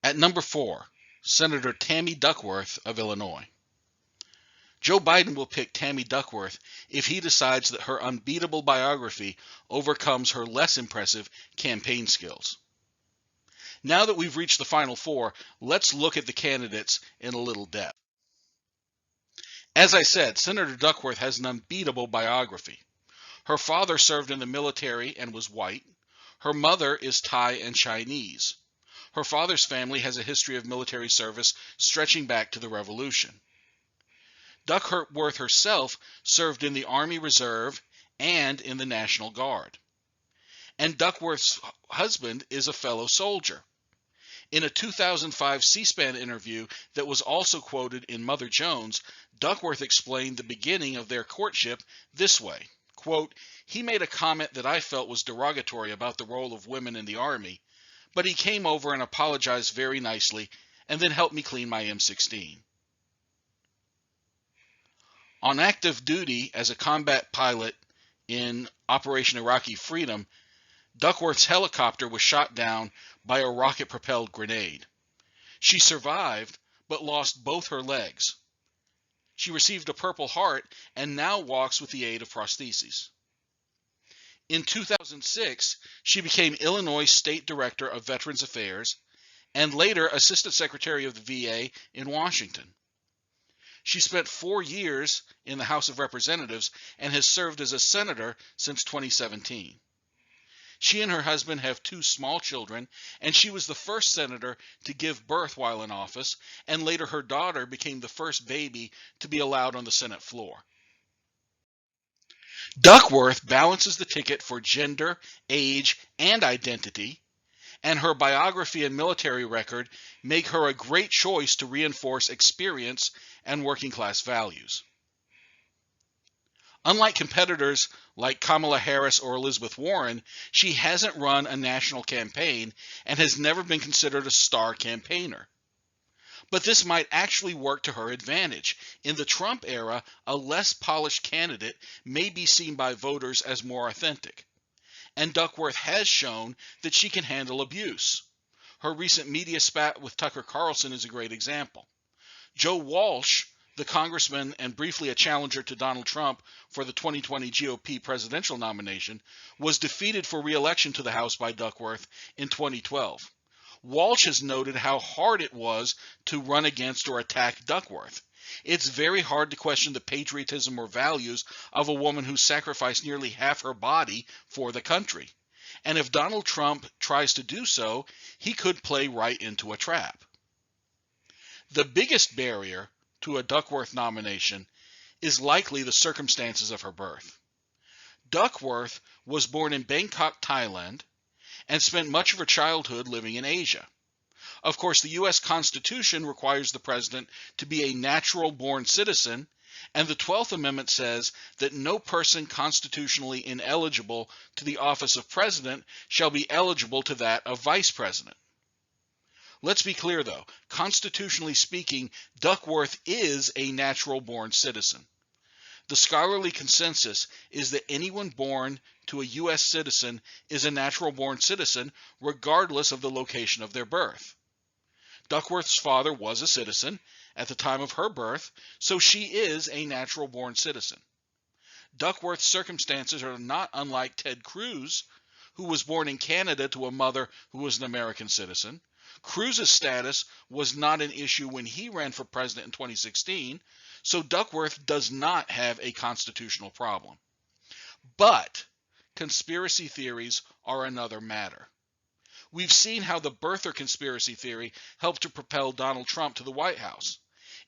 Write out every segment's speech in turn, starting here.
At number 4, Senator Tammy Duckworth of Illinois. Joe Biden will pick Tammy Duckworth if he decides that her unbeatable biography overcomes her less impressive campaign skills. Now that we've reached the final 4, let's look at the candidates in a little depth. As I said, Senator Duckworth has an unbeatable biography. Her father served in the military and was white. Her mother is Thai and Chinese. Her father's family has a history of military service stretching back to the Revolution. Duckworth herself served in the Army Reserve and in the National Guard. And Duckworth's husband is a fellow soldier. In a 2005 C-SPAN interview that was also quoted in Mother Jones, Duckworth explained the beginning of their courtship this way, quote, "He made a comment that I felt was derogatory about the role of women in the Army, but he came over and apologized very nicely and then helped me clean my M16. On active duty as a combat pilot in Operation Iraqi Freedom, Duckworth's helicopter was shot down by a rocket-propelled grenade. She survived, but lost both her legs. She received a Purple Heart and now walks with the aid of prostheses. In 2006, she became Illinois State Director of Veterans Affairs and later Assistant Secretary of the VA in Washington. She spent 4 years in the House of Representatives and has served as a senator since 2017. She and her husband have 2 small children, and she was the first senator to give birth while in office, and later her daughter became the first baby to be allowed on the Senate floor. Duckworth balances the ticket for gender, age, and identity, and her biography and military record make her a great choice to reinforce experience and working-class values. Unlike competitors like Kamala Harris or Elizabeth Warren, she hasn't run a national campaign and has never been considered a star campaigner. But this might actually work to her advantage. In the Trump era, a less polished candidate may be seen by voters as more authentic. And Duckworth has shown that she can handle abuse. Her recent media spat with Tucker Carlson is a great example. Joe Walsh, the congressman and briefly a challenger to Donald Trump for the 2020 GOP presidential nomination, was defeated for re-election to the House by Duckworth in 2012. Walsh has noted how hard it was to run against or attack Duckworth. It's very hard to question the patriotism or values of a woman who sacrificed nearly half her body for the country. And if Donald Trump tries to do so, he could play right into a trap. The biggest barrier to a Duckworth nomination is likely the circumstances of her birth. Duckworth was born in Bangkok, Thailand, and spent much of her childhood living in Asia. Of course, the U.S. Constitution requires the president to be a natural-born citizen, and the 12th Amendment says that no person constitutionally ineligible to the office of president shall be eligible to that of vice president. Let's be clear, though. Constitutionally speaking, Duckworth is a natural-born citizen. The scholarly consensus is that anyone born to a U.S. citizen is a natural-born citizen regardless of the location of their birth. Duckworth's father was a citizen at the time of her birth, so she is a natural-born citizen. Duckworth's circumstances are not unlike Ted Cruz, who was born in Canada to a mother who was an American citizen. Cruz's status was not an issue when he ran for president in 2016, so Duckworth does not have a constitutional problem. But conspiracy theories are another matter. We've seen how the birther conspiracy theory helped to propel Donald Trump to the White House.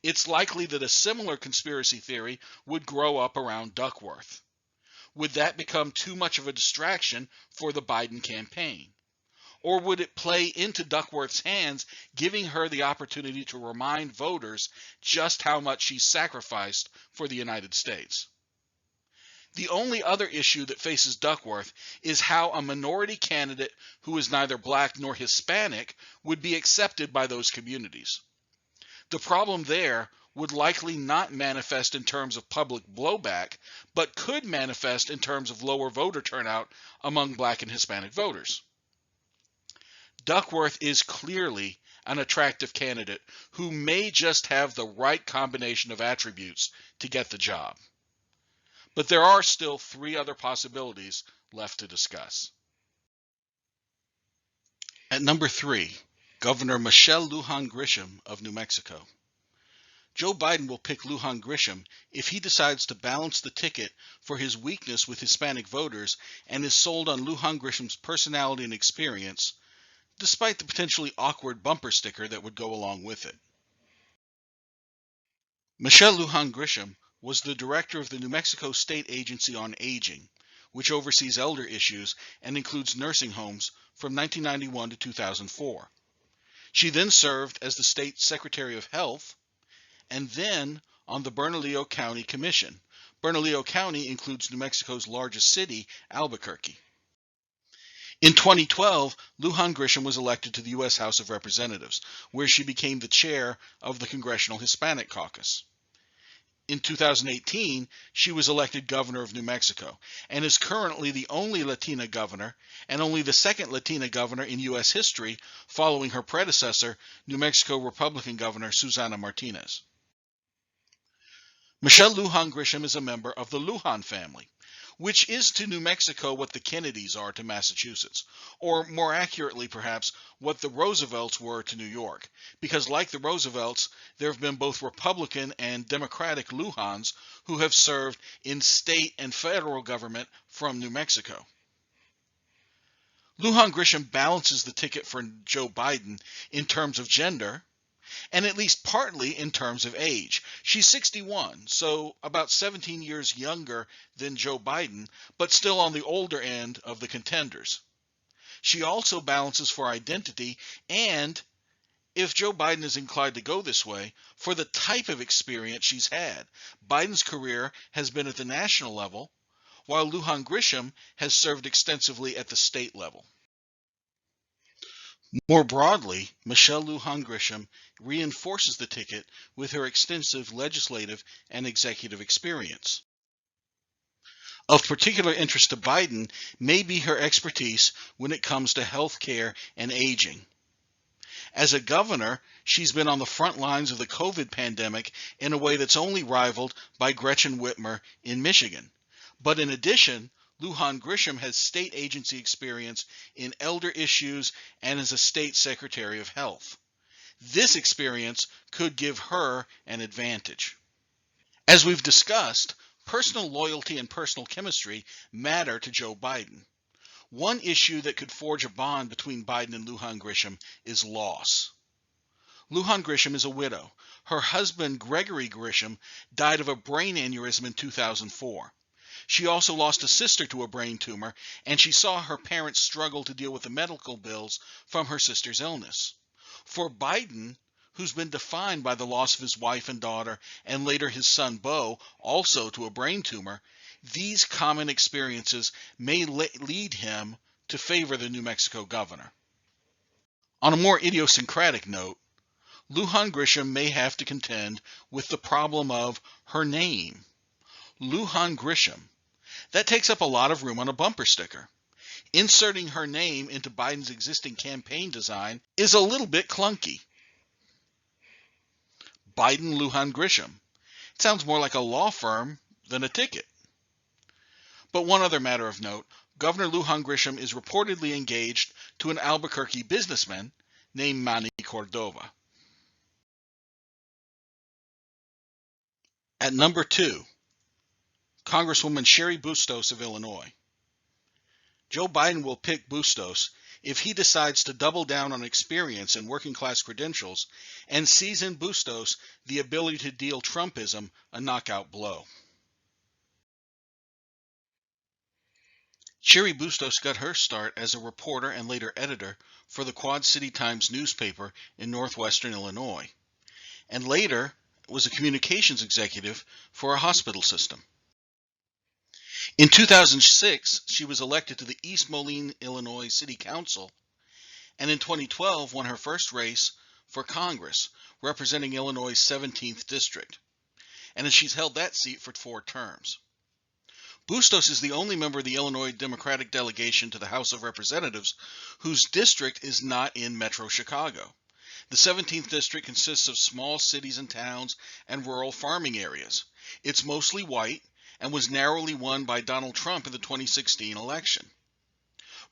It's likely that a similar conspiracy theory would grow up around Duckworth. Would that become too much of a distraction for the Biden campaign? Or would it play into Duckworth's hands, giving her the opportunity to remind voters just how much she sacrificed for the United States? The only other issue that faces Duckworth is how a minority candidate who is neither black nor Hispanic would be accepted by those communities. The problem there would likely not manifest in terms of public blowback, but could manifest in terms of lower voter turnout among black and Hispanic voters. Duckworth is clearly an attractive candidate who may just have the right combination of attributes to get the job. But there are still 3 other possibilities left to discuss. At number 3, Governor Michelle Lujan Grisham of New Mexico. Joe Biden will pick Lujan Grisham if he decides to balance the ticket for his weakness with Hispanic voters and is sold on Lujan Grisham's personality and experience, despite the potentially awkward bumper sticker that would go along with it. Michelle Lujan Grisham was the director of the New Mexico State Agency on Aging, which oversees elder issues and includes nursing homes from 1991 to 2004. She then served as the state Secretary of Health and then on the Bernalillo County Commission. Bernalillo County includes New Mexico's largest city, Albuquerque. In 2012, Lujan Grisham was elected to the U.S. House of Representatives, where she became the chair of the Congressional Hispanic Caucus. In 2018, she was elected governor of New Mexico and is currently the only Latina governor and only the second Latina governor in U.S. history, following her predecessor, New Mexico Republican Governor Susana Martinez. Michelle Lujan Grisham is a member of the Lujan family, which is to New Mexico what the Kennedys are to Massachusetts, or more accurately perhaps, what the Roosevelts were to New York, because like the Roosevelts, there have been both Republican and Democratic Lujans who have served in state and federal government from New Mexico. Lujan Grisham balances the ticket for Joe Biden in terms of gender, and at least partly in terms of age. She's 61, so about 17 years younger than Joe Biden, but still on the older end of the contenders. She also balances for identity and, if Joe Biden is inclined to go this way, for the type of experience she's had. Biden's career has been at the national level, while Lujan Grisham has served extensively at the state level. More broadly, Michelle Lujan Grisham reinforces the ticket with her extensive legislative and executive experience. Of particular interest to Biden may be her expertise when it comes to health care and aging. As a governor, she's been on the front lines of the COVID pandemic in a way that's only rivaled by Gretchen Whitmer in Michigan. But in addition, Lujan Grisham has state agency experience in elder issues and as a state secretary of health. This experience could give her an advantage. As we've discussed, personal loyalty and personal chemistry matter to Joe Biden. One issue that could forge a bond between Biden and Lujan Grisham is loss. Lujan Grisham is a widow. Her husband, Gregory Grisham, died of a brain aneurysm in 2004. She also lost a sister to a brain tumor, and she saw her parents struggle to deal with the medical bills from her sister's illness. For Biden, who's been defined by the loss of his wife and daughter, and later his son Beau, also to a brain tumor, these common experiences may lead him to favor the New Mexico governor. On a more idiosyncratic note, Lujan Grisham may have to contend with the problem of her name. Lujan Grisham. That takes up a lot of room on a bumper sticker. Inserting her name into Biden's existing campaign design is a little bit clunky. Biden Lujan Grisham. It sounds more like a law firm than a ticket. But one other matter of note, Governor Lujan Grisham is reportedly engaged to an Albuquerque businessman named Manny Cordova. At number 2, Congresswoman Cheri Bustos of Illinois. Joe Biden will pick Bustos if he decides to double down on experience and working-class credentials and sees in Bustos the ability to deal Trumpism a knockout blow. Cheri Bustos got her start as a reporter and later editor for the Quad City Times newspaper in northwestern Illinois, and later was a communications executive for a hospital system. In 2006, she was elected to the East Moline, Illinois City Council, and in 2012 won her first race for Congress, representing Illinois' 17th district, and she's held that seat for 4 terms. Bustos is the only member of the Illinois Democratic delegation to the House of Representatives whose district is not in Metro Chicago. The 17th district consists of small cities and towns and rural farming areas. It's mostly white and was narrowly won by Donald Trump in the 2016 election.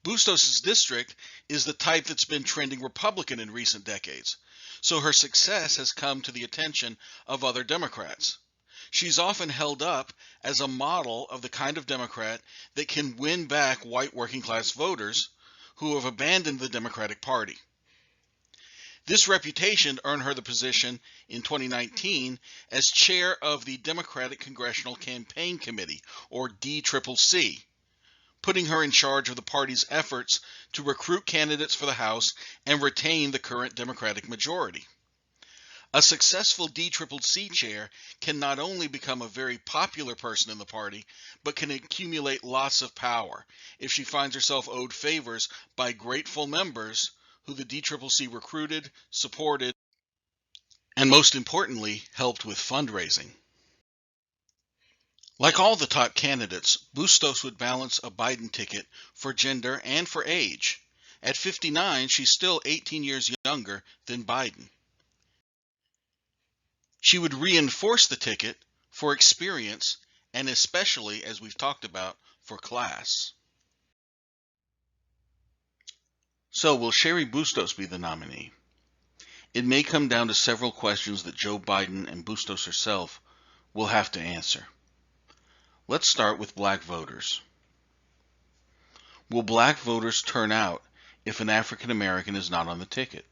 Bustos' district is the type that's been trending Republican in recent decades, so her success has come to the attention of other Democrats. She's often held up as a model of the kind of Democrat that can win back white working class voters who have abandoned the Democratic Party. This reputation earned her the position in 2019 as chair of the Democratic Congressional Campaign Committee, or DCCC, putting her in charge of the party's efforts to recruit candidates for the House and retain the current Democratic majority. A successful DCCC chair can not only become a very popular person in the party, but can accumulate lots of power if she finds herself owed favors by grateful members who the DCCC recruited, supported, and most importantly, helped with fundraising. Like all the top candidates, Bustos would balance a Biden ticket for gender and for age. At 59, she's still 18 years younger than Biden. She would reinforce the ticket for experience and especially, as we've talked about, for class. So will Cheri Bustos be the nominee? It may come down to several questions that Joe Biden and Bustos herself will have to answer. Let's start with black voters. Will black voters turn out if an African American is not on the ticket?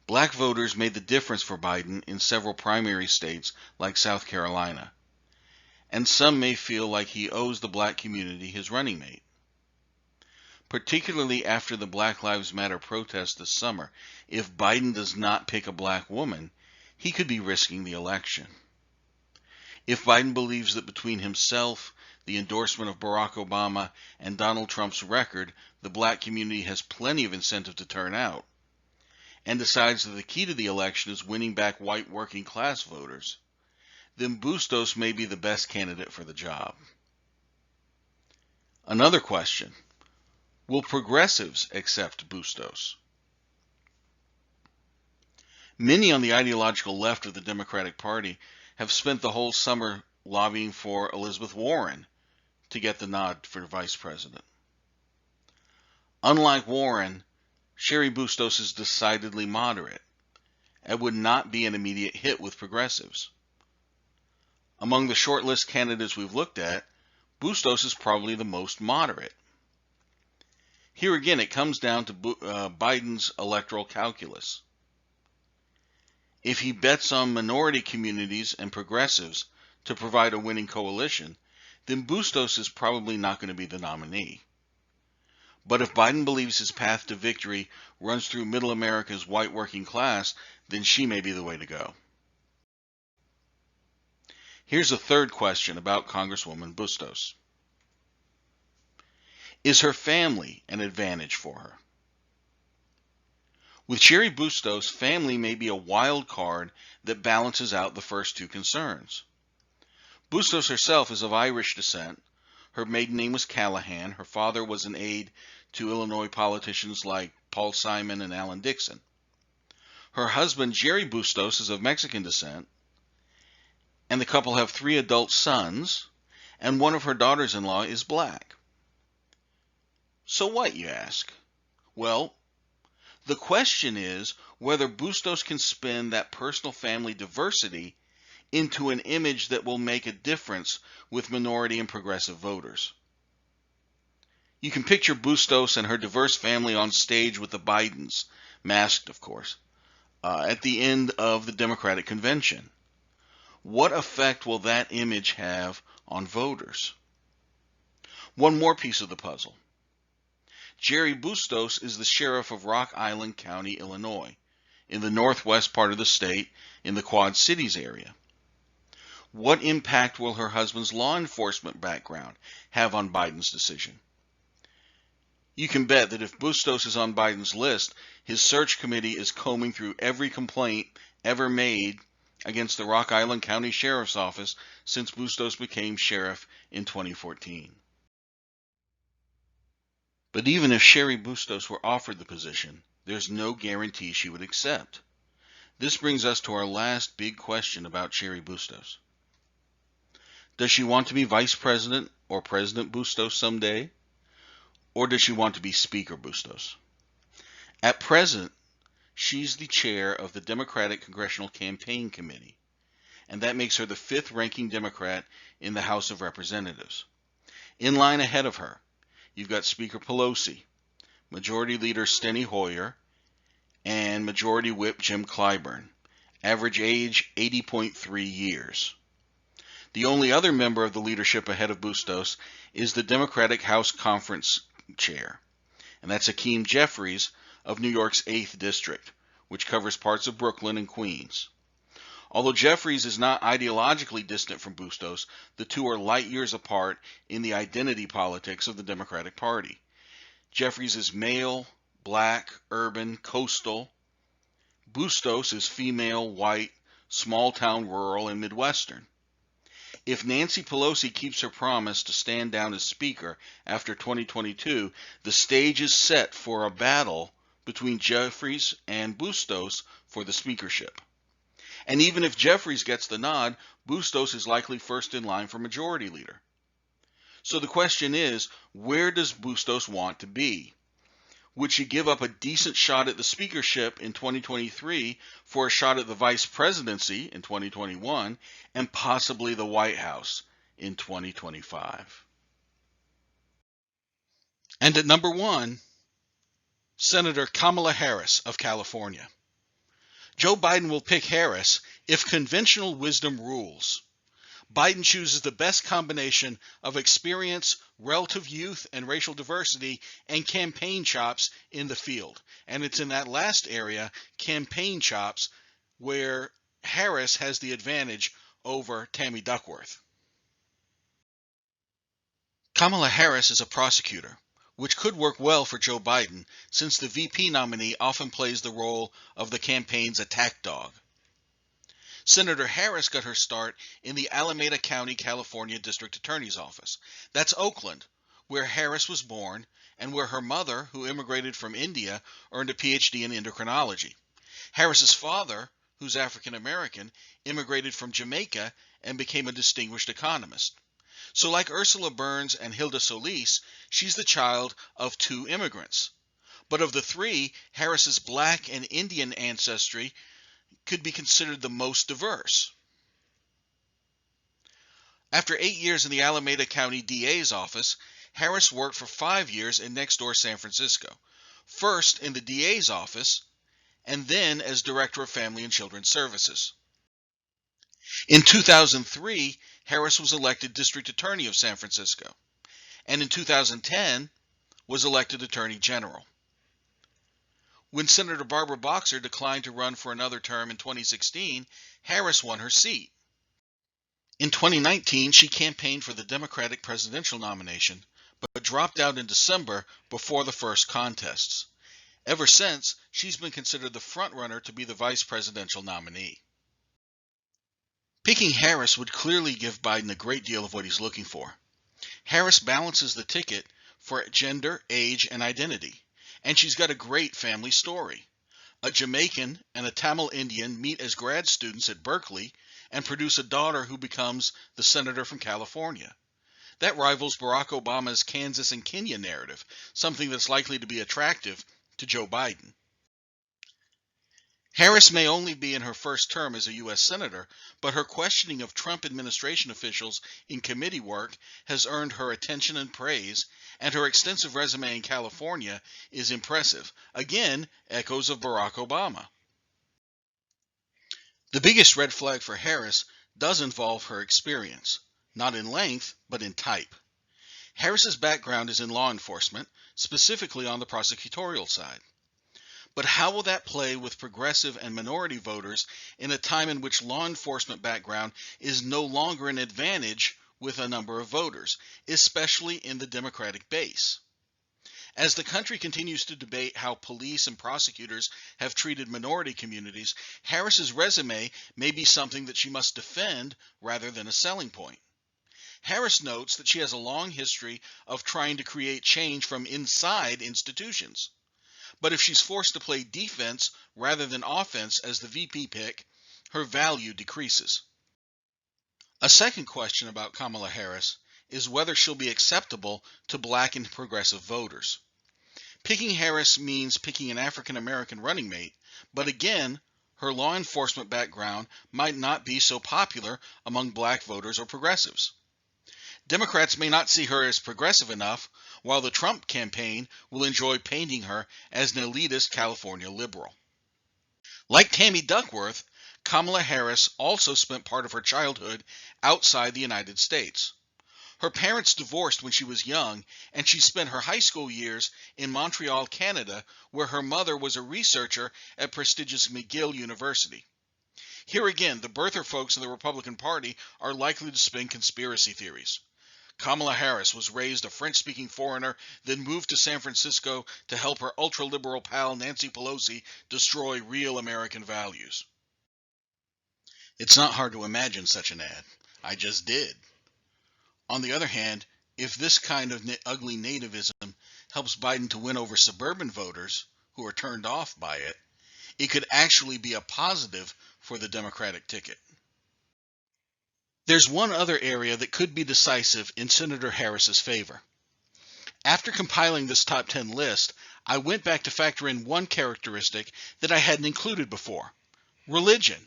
Black voters made the difference for Biden in several primary states like South Carolina, and some may feel like he owes the black community his running mate. Particularly after the Black Lives Matter protests this summer, if Biden does not pick a black woman, he could be risking the election. If Biden believes that between himself, the endorsement of Barack Obama, and Donald Trump's record, the black community has plenty of incentive to turn out, and decides that the key to the election is winning back white working class voters, then Bustos may be the best candidate for the job. Another question: will progressives accept Bustos? Many on the ideological left of the Democratic Party have spent the whole summer lobbying for Elizabeth Warren to get the nod for vice president. Unlike Warren, Cheri Bustos is decidedly moderate and would not be an immediate hit with progressives. Among the shortlist candidates we've looked at, Bustos is probably the most moderate. Here again, it comes down to Biden's electoral calculus. If he bets on minority communities and progressives to provide a winning coalition, then Bustos is probably not going to be the nominee. But if Biden believes his path to victory runs through middle America's white working class, then she may be the way to go. Here's a third question about Congresswoman Bustos. Is her family an advantage for her? With Cheri Bustos, family may be a wild card that balances out the first two concerns. Bustos herself is of Irish descent. Her maiden name was Callahan. Her father was an aide to Illinois politicians like Paul Simon and Alan Dixon. Her husband, Jerry Bustos, is of Mexican descent, and the couple have 3 adult sons, and one of her daughters-in-law is black. So what, you ask? Well, the question is whether Bustos can spin that personal family diversity into an image that will make a difference with minority and progressive voters. You can picture Bustos and her diverse family on stage with the Bidens, masked of course, at the end of the Democratic convention. What effect will that image have on voters? One more piece of the puzzle. Cheri Bustos is the sheriff of Rock Island County, Illinois, in the northwest part of the state in the Quad Cities area. What impact will her husband's law enforcement background have on Biden's decision? You can bet that if Bustos is on Biden's list, his search committee is combing through every complaint ever made against the Rock Island County Sheriff's Office since Bustos became sheriff in 2014. But even if Cheri Bustos were offered the position, there's no guarantee she would accept. This brings us to our last big question about Cheri Bustos. Does she want to be Vice President or President Bustos someday? Or does she want to be Speaker Bustos? At present, she's the chair of the Democratic Congressional Campaign Committee, and that makes her the fifth-ranking Democrat in the House of Representatives. In line ahead of her, you've got Speaker Pelosi, Majority Leader Steny Hoyer, and Majority Whip Jim Clyburn. Average age 80.3 years. The only other member of the leadership ahead of Bustos is the Democratic House Conference Chair, and that's Hakeem Jeffries of New York's 8th District, which covers parts of Brooklyn and Queens. Although Jeffries is not ideologically distant from Bustos, the two are light years apart in the identity politics of the Democratic Party. Jeffries is male, black, urban, coastal. Bustos is female, white, small-town, rural, and Midwestern. If Nancy Pelosi keeps her promise to stand down as Speaker after 2022, the stage is set for a battle between Jeffries and Bustos for the speakership. And even if Jeffries gets the nod, Bustos is likely first in line for Majority Leader. So the question is, where does Bustos want to be? Would she give up a decent shot at the speakership in 2023 for a shot at the vice presidency in 2021 and possibly the White House in 2025? And at number 1, Senator Kamala Harris of California. Joe Biden will pick Harris if conventional wisdom rules. Biden chooses the best combination of experience, relative youth, and racial diversity, and campaign chops in the field. And it's in that last area, campaign chops, where Harris has the advantage over Tammy Duckworth. Kamala Harris is a prosecutor, which could work well for Joe Biden, since the VP nominee often plays the role of the campaign's attack dog. Senator Harris got her start in the Alameda County, California District Attorney's Office. That's Oakland, where Harris was born and where her mother, who immigrated from India, earned a PhD in endocrinology. Harris's father, who's African American, immigrated from Jamaica and became a distinguished economist. So like Ursula Burns and Hilda Solis, she's the child of 2 immigrants. But of the 3, Harris's black and Indian ancestry could be considered the most diverse. After 8 years in the Alameda County DA's office, Harris worked for 5 years in next-door San Francisco, first in the DA's office, and then as Director of Family and Children's Services. In 2003, Harris was elected District Attorney of San Francisco, and in 2010 was elected Attorney General. When Senator Barbara Boxer declined to run for another term in 2016, Harris won her seat. In 2019, she campaigned for the Democratic presidential nomination, but dropped out in December before the first contests. Ever since, she's been considered the frontrunner to be the vice presidential nominee. Picking Harris would clearly give Biden a great deal of what he's looking for. Harris balances the ticket for gender, age, and identity. And she's got a great family story. A Jamaican and a Tamil Indian meet as grad students at Berkeley and produce a daughter who becomes the senator from California. That rivals Barack Obama's Kansas and Kenya narrative, something that's likely to be attractive to Joe Biden. Harris may only be in her first term as a U.S. Senator, but her questioning of Trump administration officials in committee work has earned her attention and praise, and her extensive resume in California is impressive. Again, echoes of Barack Obama. The biggest red flag for Harris does involve her experience, not in length, but in type. Harris's background is in law enforcement, specifically on the prosecutorial side. But how will that play with progressive and minority voters in a time in which law enforcement background is no longer an advantage with a number of voters, especially in the Democratic base? As the country continues to debate how police and prosecutors have treated minority communities, Harris's resume may be something that she must defend rather than a selling point. Harris notes that she has a long history of trying to create change from inside institutions. But if she's forced to play defense rather than offense as the VP pick, her value decreases. A second question about Kamala Harris is whether she'll be acceptable to black and progressive voters. Picking Harris means picking an African American running mate, but again, her law enforcement background might not be so popular among black voters or progressives. Democrats may not see her as progressive enough, while the Trump campaign will enjoy painting her as an elitist California liberal. Like Tammy Duckworth, Kamala Harris also spent part of her childhood outside the United States. Her parents divorced when she was young, and she spent her high school years in Montreal, Canada, where her mother was a researcher at prestigious McGill University. Here again, the birther folks of the Republican Party are likely to spin conspiracy theories. Kamala Harris was raised a French-speaking foreigner, then moved to San Francisco to help her ultra-liberal pal Nancy Pelosi destroy real American values. It's not hard to imagine such an ad. I just did. On the other hand, if this kind of ugly nativism helps Biden to win over suburban voters who are turned off by it, it could actually be a positive for the Democratic ticket. There's one other area that could be decisive in Senator Harris's favor. After compiling this top 10 list, I went back to factor in one characteristic that I hadn't included before: religion.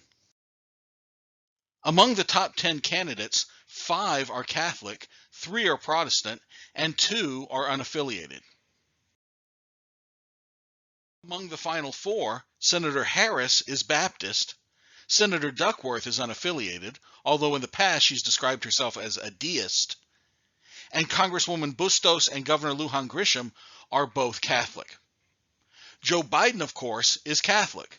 Among the top 10 candidates, 5 are Catholic, 3 are Protestant, and 2 are unaffiliated. Among the final 4, Senator Harris is Baptist, Senator Duckworth is unaffiliated, although in the past she's described herself as a deist, and Congresswoman Bustos and Governor Lujan Grisham are both Catholic. Joe Biden, of course, is Catholic.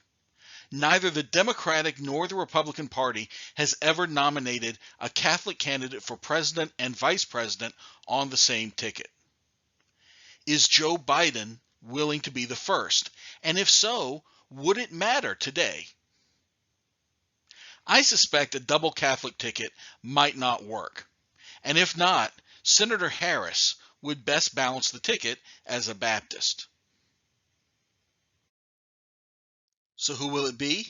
Neither the Democratic nor the Republican Party has ever nominated a Catholic candidate for president and vice president on the same ticket. Is Joe Biden willing to be the first? And if so, would it matter today? I suspect a double Catholic ticket might not work. And if not, Senator Harris would best balance the ticket as a Baptist. So who will it be?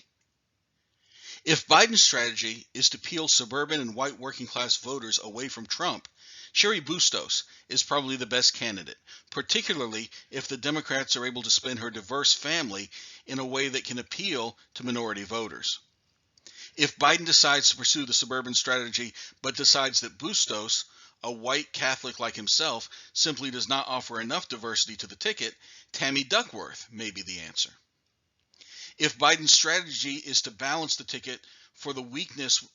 If Biden's strategy is to peel suburban and white working class voters away from Trump, Cheri Bustos is probably the best candidate, particularly if the Democrats are able to spin her diverse family in a way that can appeal to minority voters. If Biden decides to pursue the suburban strategy but decides that Bustos, a white Catholic like himself, simply does not offer enough diversity to the ticket, Tammy Duckworth may be the answer. If Biden's strategy is to balance the ticket for the weakness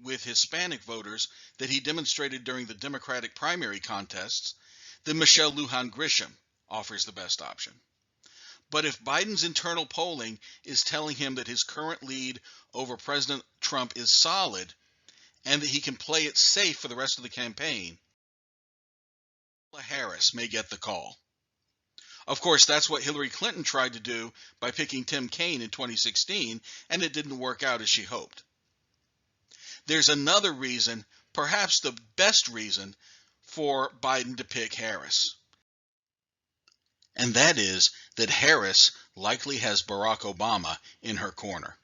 with Hispanic voters that he demonstrated during the Democratic primary contests, then Michelle Lujan Grisham offers the best option. But if Biden's internal polling is telling him that his current lead over President Trump is solid and that he can play it safe for the rest of the campaign, Kamala Harris may get the call. Of course, that's what Hillary Clinton tried to do by picking Tim Kaine in 2016, and it didn't work out as she hoped. There's another reason, perhaps the best reason, for Biden to pick Harris. And that is that Harris likely has Barack Obama in her corner.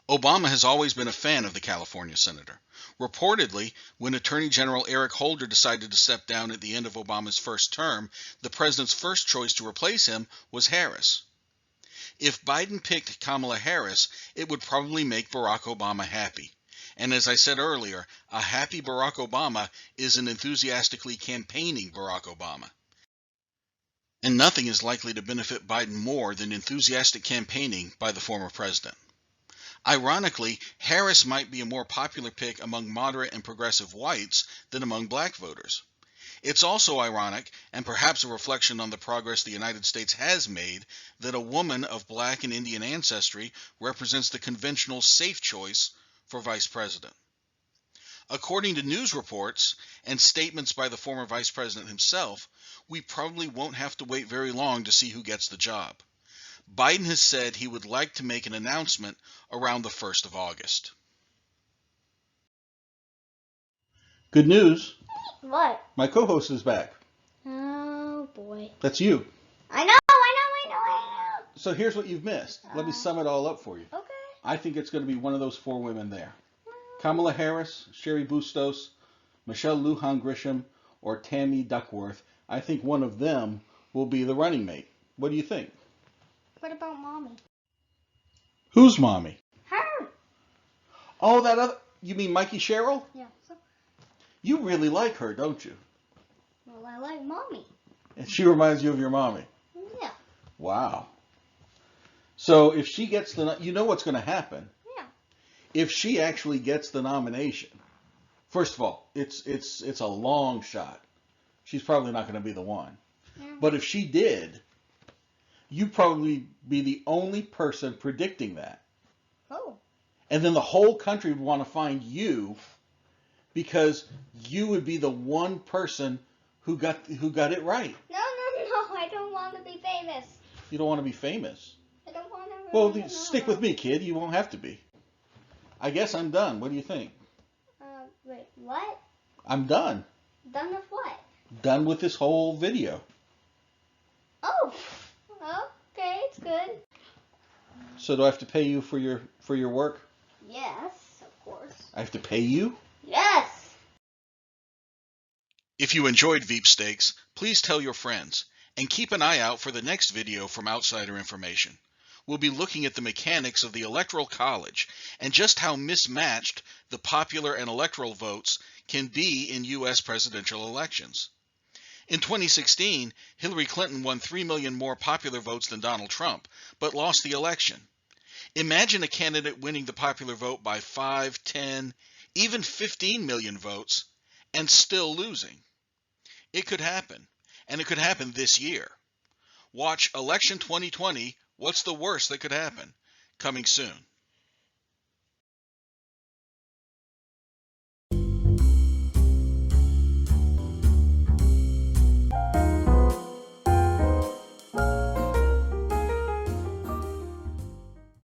Obama has always been a fan of the California senator. Reportedly, when Attorney General Eric Holder decided to step down at the end of Obama's first term, the president's first choice to replace him was Harris. If Biden picked Kamala Harris, it would probably make Barack Obama happy. And as I said earlier, a happy Barack Obama is an enthusiastically campaigning Barack Obama. And nothing is likely to benefit Biden more than enthusiastic campaigning by the former president. Ironically, Harris might be a more popular pick among moderate and progressive whites than among black voters. It's also ironic, and perhaps a reflection on the progress the United States has made, that a woman of black and Indian ancestry represents the conventional safe choice for vice president. According to news reports and statements by the former vice president himself, we probably won't have to wait very long to see who gets the job. Biden has said he would like to make an announcement around the 1st of August. Good news. What? My co-host is back. Oh boy. That's you. I know. So here's what you've missed. Let me sum it all up for you. Okay. I think it's going to be one of those 4 women there. Kamala Harris, Cheri Bustos, Michelle Lujan Grisham, or Tammy Duckworth. I think one of them will be the running mate. What do you think? What about Mommy? Who's Mommy? Her. Oh, that other... You mean Mikie Sherrill? Yeah. So, You really like her, don't you? well, I like Mommy. And she reminds you of your mommy. Yeah. Wow. So if she gets the... You know what's going to happen? Yeah. If she actually gets the nomination, first of all, it's a long shot. She's probably not going to be the one. Yeah. But if she did, you'd probably be the only person predicting that. Oh. And then the whole country would want to find you because you would be the one person who got it right. No, I don't want to be famous. You don't want to be famous. I don't want to. Well, stick with me, kid. You won't have to be. I guess I'm done. What do you think? Wait, what? I'm done. Done with what? Done with this whole video. Oh. Okay, it's good. So do I have to pay you for your work? Yes, of course. I have to pay you? Yes. If you enjoyed Veepstakes, please tell your friends, and keep an eye out for the next video from Outsider Information. We'll be looking at the mechanics of the Electoral College and just how mismatched the popular and electoral votes can be in U.S. presidential elections. In 2016, Hillary Clinton won 3 million more popular votes than Donald Trump, but lost the election. Imagine a candidate winning the popular vote by 5, 10, even 15 million votes and still losing. It could happen, and it could happen this year. Watch Election 2020, What's the Worst That Could Happen? Coming soon.